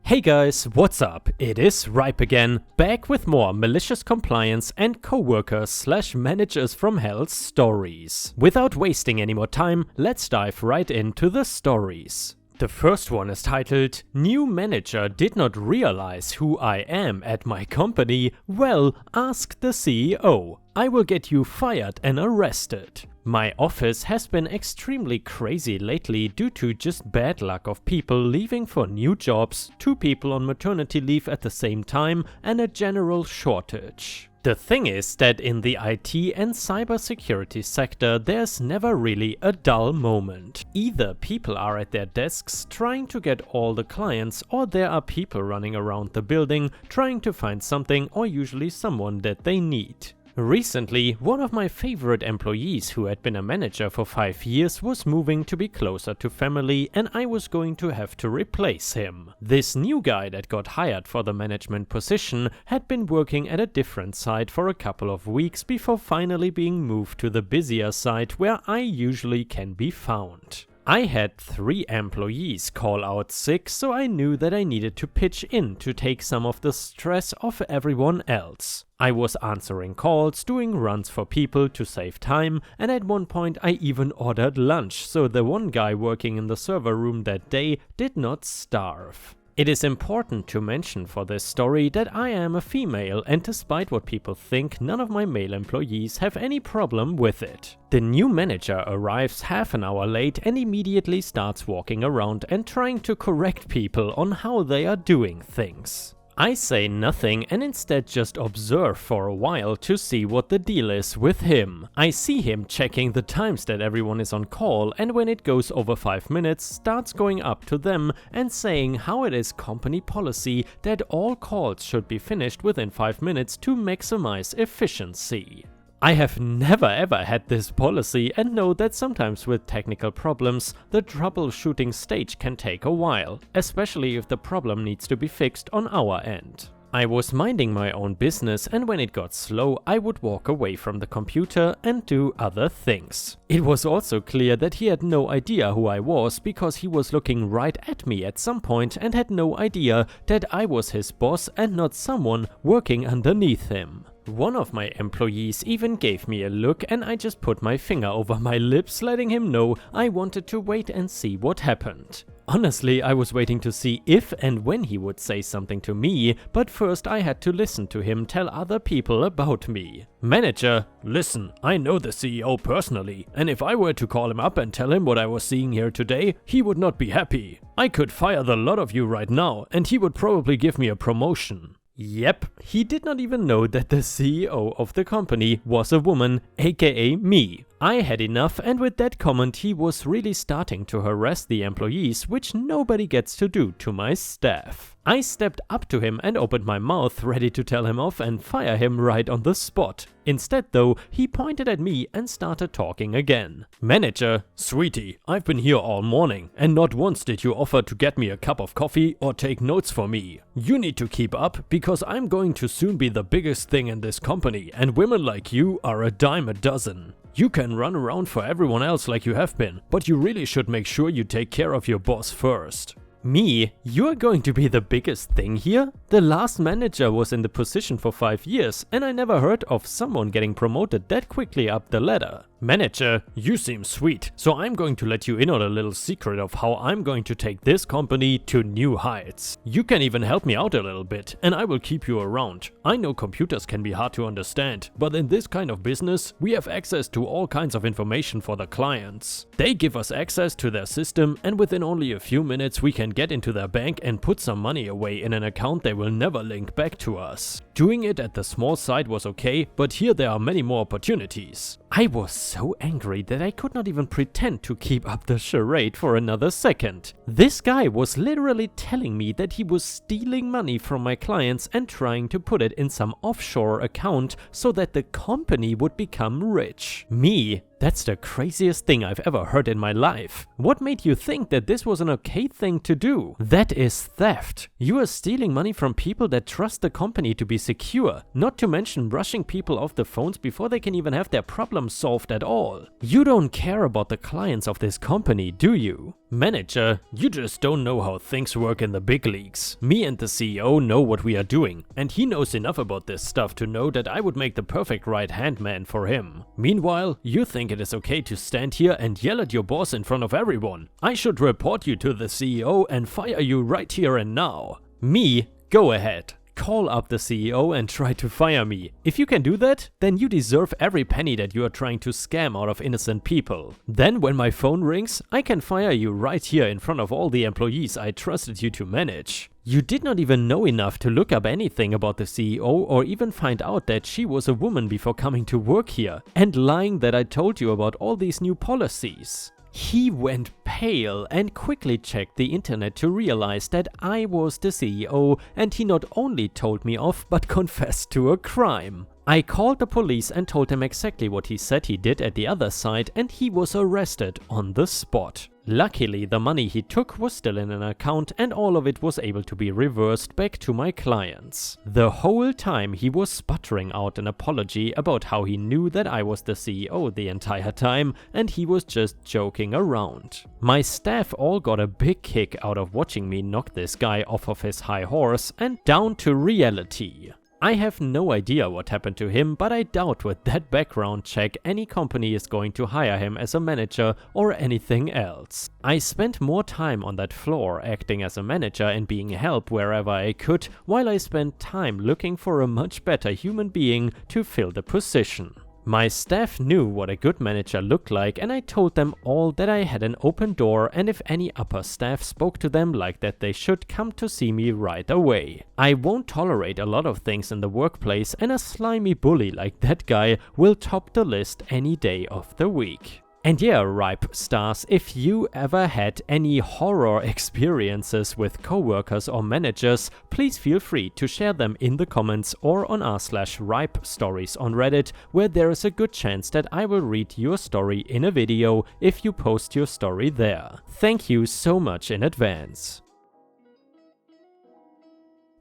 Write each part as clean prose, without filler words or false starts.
Hey guys, what's up? It is Ripe again, back with more malicious compliance and coworkers/managers from hell stories. Without wasting any more time, let's dive right into the stories. The first one is titled, "New manager did not realize who I am at my company. Well, ask the CEO. I will get you fired and arrested." My office has been extremely crazy lately due to just bad luck of people leaving for new jobs, 2 people on maternity leave at the same time, and a general shortage. The thing is that in the IT and cybersecurity sector there's never really a dull moment. Either people are at their desks trying to get all the clients, or there are people running around the building trying to find something or usually someone that they need. Recently, one of my favorite employees who had been a manager for 5 years was moving to be closer to family, and I was going to have to replace him. This new guy that got hired for the management position had been working at a different site for a couple of weeks before finally being moved to the busier site where I usually can be found. I had 3 employees call out sick, so I knew that I needed to pitch in to take some of the stress off everyone else. I was answering calls, doing runs for people to save time, and at one point I even ordered lunch, so the one guy working in the server room that day did not starve. It is important to mention for this story that I am a female, and despite what people think, none of my male employees have any problem with it. The new manager arrives half an hour late and immediately starts walking around and trying to correct people on how they are doing things. I say nothing and instead just observe for a while to see what the deal is with him. I see him checking the times that everyone is on call, and when it goes over 5 minutes, starts going up to them and saying how it is company policy that all calls should be finished within 5 minutes to maximize efficiency. I have never ever had this policy and know that sometimes with technical problems, the troubleshooting stage can take a while, especially if the problem needs to be fixed on our end. I was minding my own business, and when it got slow, I would walk away from the computer and do other things. It was also clear that he had no idea who I was because he was looking right at me at some point and had no idea that I was his boss and not someone working underneath him. One of my employees even gave me a look, and I just put my finger over my lips, letting him know I wanted to wait and see what happened. Honestly, I was waiting to see if and when he would say something to me, but first I had to listen to him tell other people about me. "Manager, listen, I know the CEO personally, and if I were to call him up and tell him what I was seeing here today, he would not be happy. I could fire the lot of you right now, and he would probably give me a promotion." Yep, he did not even know that the CEO of the company was a woman, aka me. I had enough, and with that comment he was really starting to harass the employees, which nobody gets to do to my staff. I stepped up to him and opened my mouth ready to tell him off and fire him right on the spot. Instead though, he pointed at me and started talking again. "Manager, sweetie, I've been here all morning and not once did you offer to get me a cup of coffee or take notes for me. You need to keep up because I'm going to soon be the biggest thing in this company, and women like you are a dime a dozen. You can run around for everyone else like you have been, but you really should make sure you take care of your boss first." Me? You're going to be the biggest thing here? The last manager was in the position for 5 years, and I never heard of someone getting promoted that quickly up the ladder. "Manager, you seem sweet, so I'm going to let you in on a little secret of how I'm going to take this company to new heights. You can even help me out a little bit, and I will keep you around. I know computers can be hard to understand, but in this kind of business, we have access to all kinds of information for the clients. They give us access to their system, and within only a few minutes we can get into their bank and put some money away in an account they will never link back to us. Doing it at the small site was okay, but here there are many more opportunities." I was so angry that I could not even pretend to keep up the charade for another second. This guy was literally telling me that he was stealing money from my clients and trying to put it in some offshore account so that the company would become rich. Me? That's the craziest thing I've ever heard in my life. What made you think that this was an okay thing to do? That is theft. You are stealing money from people that trust the company to be secure, not to mention brushing people off the phones before they can even have their problems solved at all. You don't care about the clients of this company, do you? Manager, you just don't know how things work in the big leagues. Me and the CEO know what we are doing, and he knows enough about this stuff to know that I would make the perfect right-hand man for him. Meanwhile, you think it is okay to stand here and yell at your boss in front of everyone. I should report you to the CEO and fire you right here and now. Me? Go ahead. Call up the CEO and try to fire me. If you can do that, then you deserve every penny that you are trying to scam out of innocent people. Then when my phone rings, I can fire you right here in front of all the employees I trusted you to manage. You did not even know enough to look up anything about the CEO or even find out that she was a woman before coming to work here, and lying that I told you about all these new policies. He went pale and quickly checked the internet to realize that I was the CEO, and he not only told me off but confessed to a crime. I called the police and told him exactly what he said he did at the other side, and he was arrested on the spot. Luckily, the money he took was still in an account and all of it was able to be reversed back to my clients. The whole time he was sputtering out an apology about how he knew that I was the CEO the entire time and he was just joking around. My staff all got a big kick out of watching me knock this guy off of his high horse and down to reality. I have no idea what happened to him, but I doubt with that background check any company is going to hire him as a manager or anything else. I spent more time on that floor acting as a manager and being help wherever I could, while I spent time looking for a much better human being to fill the position. My staff knew what a good manager looked like, and I told them all that I had an open door, and if any upper staff spoke to them like that, they should come to see me right away. I won't tolerate a lot of things in the workplace, and a slimy bully like that guy will top the list any day of the week. And yeah, Ripe Stars, if you ever had any horror experiences with coworkers or managers, please feel free to share them in the comments or on r/Ripe Stories on Reddit, where there is a good chance that I will read your story in a video if you post your story there. Thank you so much in advance.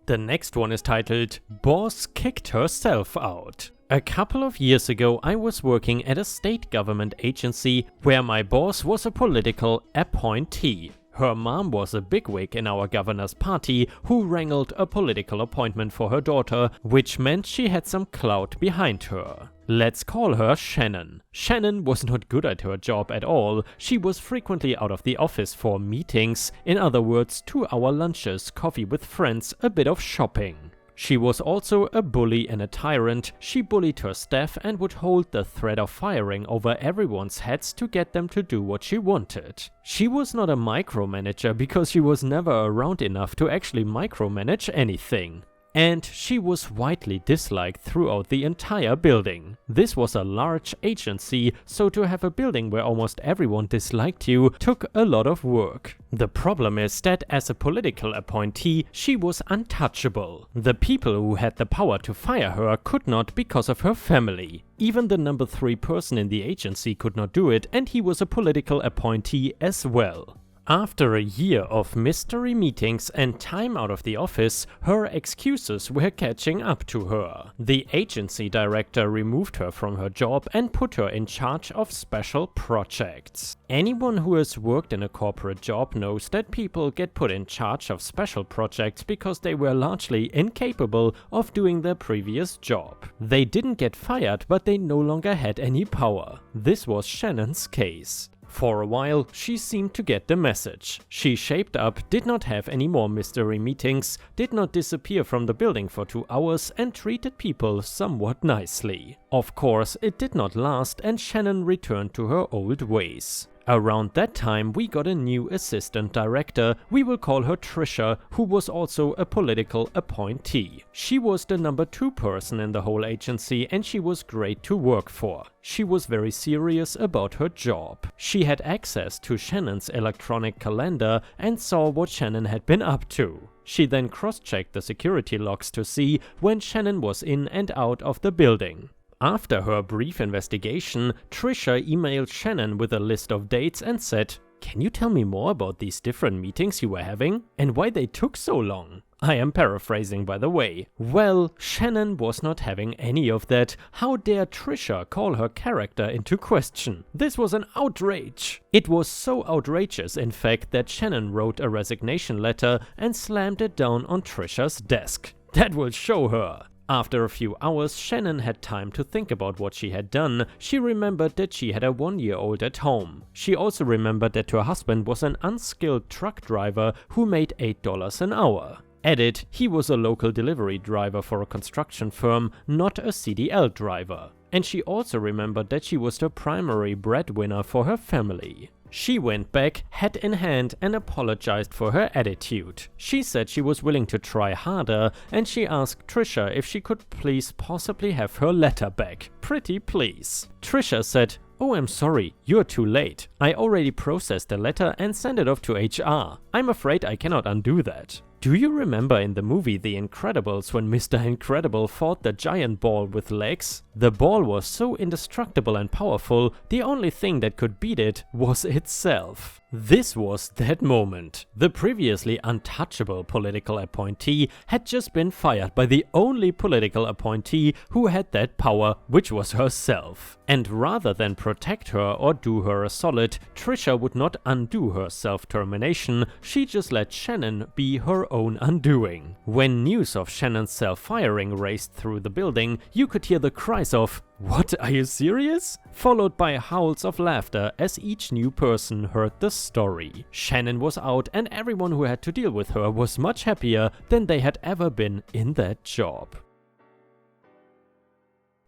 The next one is titled Boss Kicked Herself Out. A couple of years ago, I was working at a state government agency where my boss was a political appointee. Her mom was a bigwig in our governor's party who wrangled a political appointment for her daughter, which meant she had some clout behind her. Let's call her Shannon. Shannon was not good at her job at all. She was frequently out of the office for meetings, in other words, 2-hour lunches, coffee with friends, a bit of shopping. She was also a bully and a tyrant. She bullied her staff and would hold the threat of firing over everyone's heads to get them to do what she wanted. She was not a micromanager because she was never around enough to actually micromanage anything. And she was widely disliked throughout the entire building. This was a large agency, so to have a building where almost everyone disliked you took a lot of work. The problem is that as a political appointee, she was untouchable. The people who had the power to fire her could not because of her family. Even the number 3 person in the agency could not do it, and he was a political appointee as well. After a year of mystery meetings and time out of the office, her excuses were catching up to her. The agency director removed her from her job and put her in charge of special projects. Anyone who has worked in a corporate job knows that people get put in charge of special projects because they were largely incapable of doing their previous job. They didn't get fired, but they no longer had any power. This was Shannon's case. For a while, she seemed to get the message. She shaped up, did not have any more mystery meetings, did not disappear from the building for 2 hours, and treated people somewhat nicely. Of course, it did not last, and Shannon returned to her old ways. Around that time, we got a new assistant director. We will call her Trisha, who was also a political appointee. She was the number 2 person in the whole agency, and she was great to work for. She was very serious about her job. She had access to Shannon's electronic calendar and saw what Shannon had been up to. She then cross-checked the security logs to see when Shannon was in and out of the building. After her brief investigation, Trisha emailed Shannon with a list of dates and said, "Can you tell me more about these different meetings you were having and why they took so long?" I am paraphrasing, by the way. Well, Shannon was not having any of that. How dare Trisha call her character into question? This was an outrage. It was so outrageous, in fact, that Shannon wrote a resignation letter and slammed it down on Trisha's desk. That will show her. After a few hours, Shannon had time to think about what she had done. She remembered that she had a 1-year-old at home. She also remembered that her husband was an unskilled truck driver who made $8 an hour. Added, he was a local delivery driver for a construction firm, not a CDL driver. And she also remembered that she was the primary breadwinner for her family. She went back, hat in hand, and apologized for her attitude. She said she was willing to try harder, and she asked Trisha if she could please possibly have her letter back. Pretty please. Trisha said, "Oh, I'm sorry, you're too late. I already processed the letter and sent it off to HR. I'm afraid I cannot undo that." Do you remember in the movie The Incredibles when Mr. Incredible fought the giant ball with legs? The ball was so indestructible and powerful, the only thing that could beat it was itself. This was that moment. The previously untouchable political appointee had just been fired by the only political appointee who had that power, which was herself. And rather than protect her or do her a solid, Trisha would not undo her self-termination, she just let Shannon be her own undoing. When news of Shannon's self-firing raced through the building, you could hear the cries of, "What, are you serious?" Followed by howls of laughter as each new person heard the story. Shannon was out and everyone who had to deal with her was much happier than they had ever been in that job.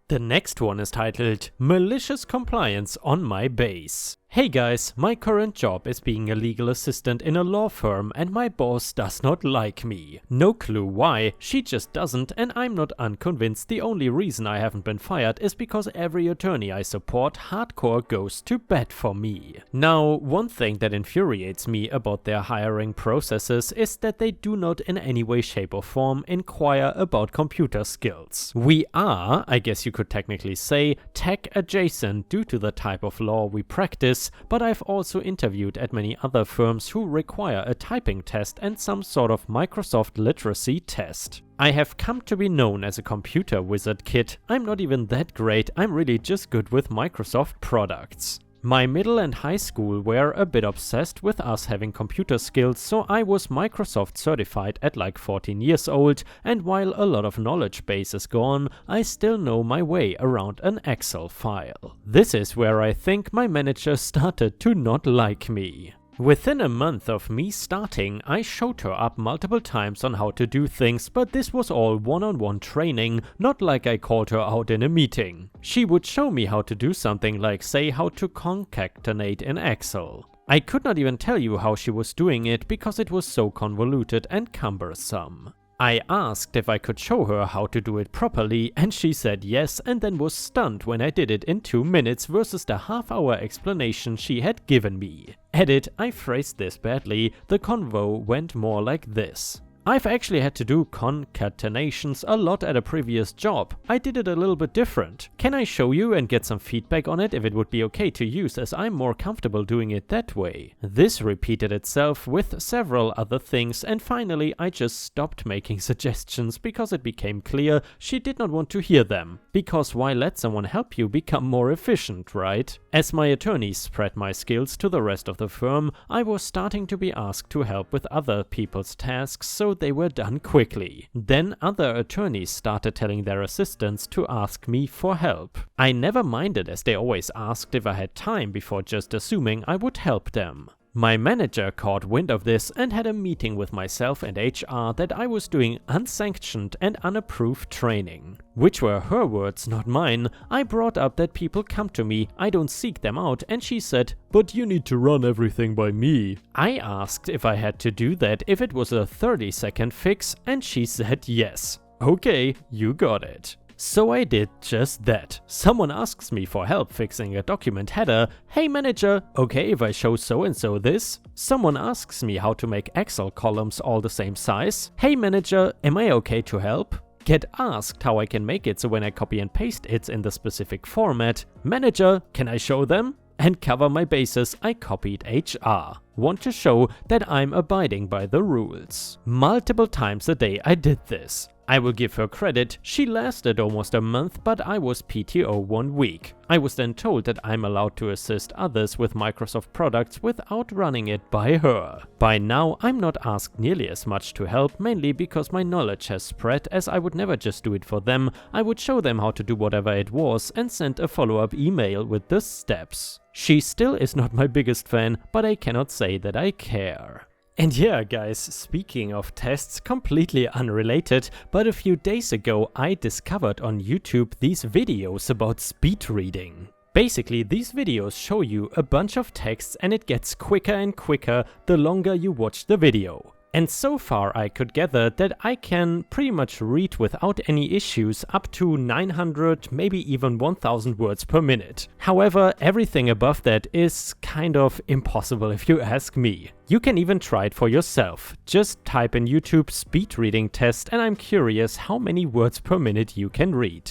The next one is titled Malicious Compliance on My Base. Hey guys, my current job is being a legal assistant in a law firm and my boss does not like me. No clue why, she just doesn't, and I'm not unconvinced the only reason I haven't been fired is because every attorney I support hardcore goes to bat for me. Now, one thing that infuriates me about their hiring processes is that they do not in any way, shape or form inquire about computer skills. We are, I guess you could technically say, tech adjacent due to the type of law we practice, but I've also interviewed at many other firms who require a typing test and some sort of Microsoft literacy test. I have come to be known as a computer wizard kid. I'm not even that great, I'm really just good with Microsoft products. My middle and high school were a bit obsessed with us having computer skills, so I was Microsoft certified at like 14 years old, and while a lot of knowledge base is gone, I still know my way around an Excel file. This is where I think my manager started to not like me. Within a month of me starting, I showed her up multiple times on how to do things, but this was all one-on-one training, not like I called her out in a meeting. She would show me how to do something like say how to concatenate in Excel. I could not even tell you how she was doing it because it was so convoluted and cumbersome. I asked if I could show her how to do it properly and she said yes, and then was stunned when I did it in 2 minutes versus the half-hour explanation she had given me. Edit, I phrased this badly, the convo went more like this. I've actually had to do concatenations a lot at a previous job. I did it a little bit different. Can I show you and get some feedback on it if it would be okay to use, as I'm more comfortable doing it that way? This repeated itself with several other things, and finally I just stopped making suggestions because it became clear she did not want to hear them. Because why let someone help you become more efficient, right? As my attorneys spread my skills to the rest of the firm, I was starting to be asked to help with other people's tasks, so they were done quickly. Then other attorneys started telling their assistants to ask me for help. I never minded, as they always asked if I had time before just assuming I would help them. My manager caught wind of this and had a meeting with myself and HR that I was doing unsanctioned and unapproved training. Which were her words, not mine. I brought up that people come to me, I don't seek them out, and she said, "But you need to run everything by me." I asked if I had to do that if it was a 30-second fix, and she said yes. Okay, you got it. So I did just that. Someone asks me for help fixing a document header. Hey manager, okay if I show so and so this? Someone asks me how to make Excel columns all the same size. Hey manager, am I okay to help? Get asked how I can make it so when I copy and paste it's in the specific format. Manager, can I show them? And cover my bases, I copied HR. Want to show that I'm abiding by the rules. Multiple times a day I did this. I will give her credit, she lasted almost a month, but I was PTO 1 week. I was then told that I'm allowed to assist others with Microsoft products without running it by her. By now, I'm not asked nearly as much to help, mainly because my knowledge has spread, as I would never just do it for them, I would show them how to do whatever it was and send a follow-up email with the steps. She still is not my biggest fan, but I cannot say that I care. And yeah, guys, speaking of tests, completely unrelated, but a few days ago I discovered on YouTube these videos about speed reading. Basically, these videos show you a bunch of texts and it gets quicker and quicker the longer you watch the video. And so far I could gather that I can pretty much read without any issues up to 900, maybe even 1000 words per minute. However, everything above that is kind of impossible if you ask me. You can even try it for yourself. Just type in YouTube speed reading test and I'm curious how many words per minute you can read.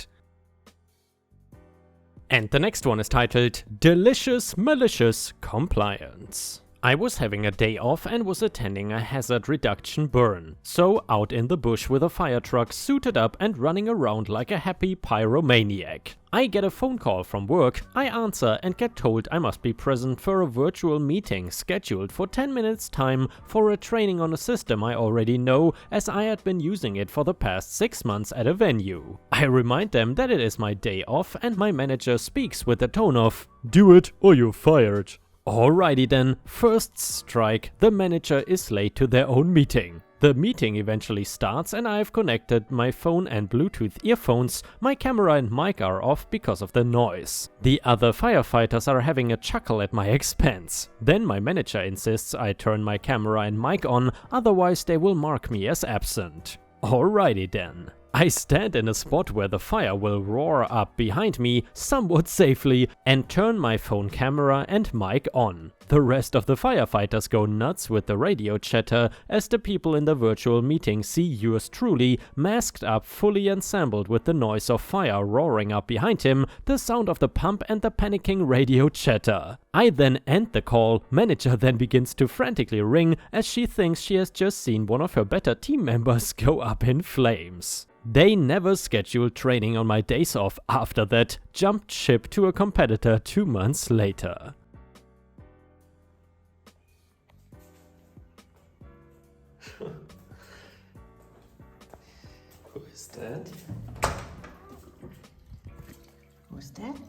And the next one is titled Delicious Malicious Compliance. I was having a day off and was attending a hazard reduction burn, so out in the bush with a fire truck suited up and running around like a happy pyromaniac. I get a phone call from work, I answer and get told I must be present for a virtual meeting scheduled for 10 minutes time for a training on a system I already know, as I had been using it for the past 6 months at a venue. I remind them that it is my day off and my manager speaks with the tone of, "Do it or you're fired." Alrighty then, first strike, the manager is late to their own meeting. The meeting eventually starts and I've connected my phone and Bluetooth earphones, my camera and mic are off because of the noise. The other firefighters are having a chuckle at my expense. Then my manager insists I turn my camera and mic on, otherwise they will mark me as absent. Alrighty then. I stand in a spot where the fire will roar up behind me somewhat safely and turn my phone camera and mic on. The rest of the firefighters go nuts with the radio chatter as the people in the virtual meeting see yours truly masked up, fully ensembled with the noise of fire roaring up behind him, the sound of the pump and the panicking radio chatter. I then end the call, manager then begins to frantically ring as she thinks she has just seen one of her better team members go up in flames. They never scheduled training on my days off after that, jumped ship to a competitor 2 months later. Who is that? Who's that?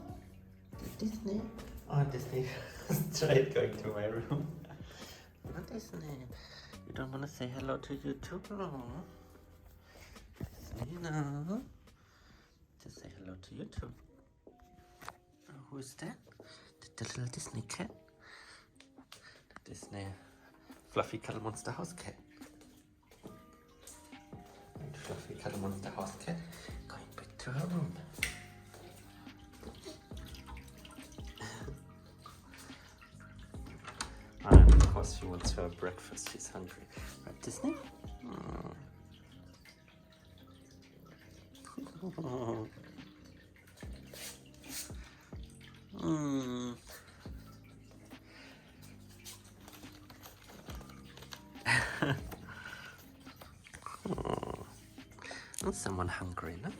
Disney? Oh, Disney. Straight going to my room. What Disney? You don't want to say hello to YouTube? No. Disney, no. Just say hello to YouTube. Oh, who is that? The little Disney cat? The Disney Fluffy Cuddle Monster House cat. And Fluffy Cuddle Monster House cat going back to her room. And of course she wants her breakfast, she's hungry. Right, Disney? Is someone hungry, no?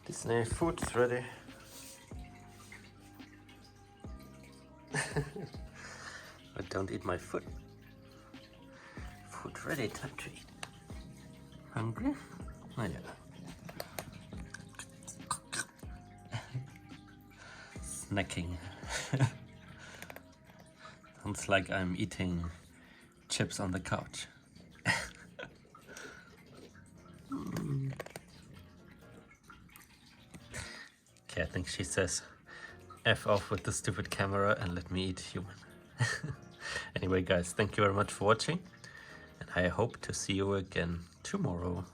Disney, food's ready. But don't eat my food. Food ready, time to eat. Hungry? Oh yeah. Snacking. Sounds like I'm eating chips on the couch. Okay, I think she says F off with the stupid camera and let me eat human. Anyway guys, thank you very much for watching and I hope to see you again tomorrow.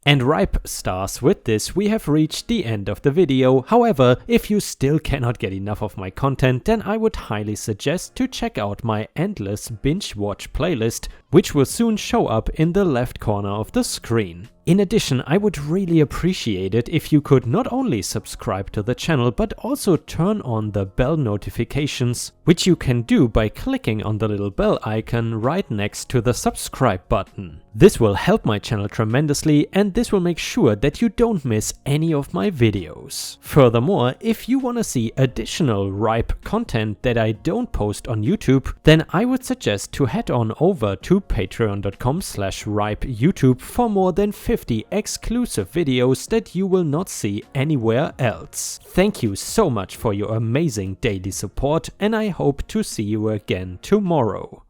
And ripe stars, with this we have reached the end of the video. However, if you still cannot get enough of my content, then I would highly suggest to check out my endless binge watch playlist, which will soon show up in the left corner of the screen. In addition, I would really appreciate it if you could not only subscribe to the channel, but also turn on the bell notifications, which you can do by clicking on the little bell icon right next to the subscribe button. This will help my channel tremendously, and this will make sure that you don't miss any of my videos. Furthermore, if you want to see additional ripe content that I don't post on YouTube, then I would suggest to head on over to patreon.com/ripeyoutube for more than 50 exclusive videos that you will not see anywhere else. Thank you so much for your amazing daily support, and I hope to see you again tomorrow.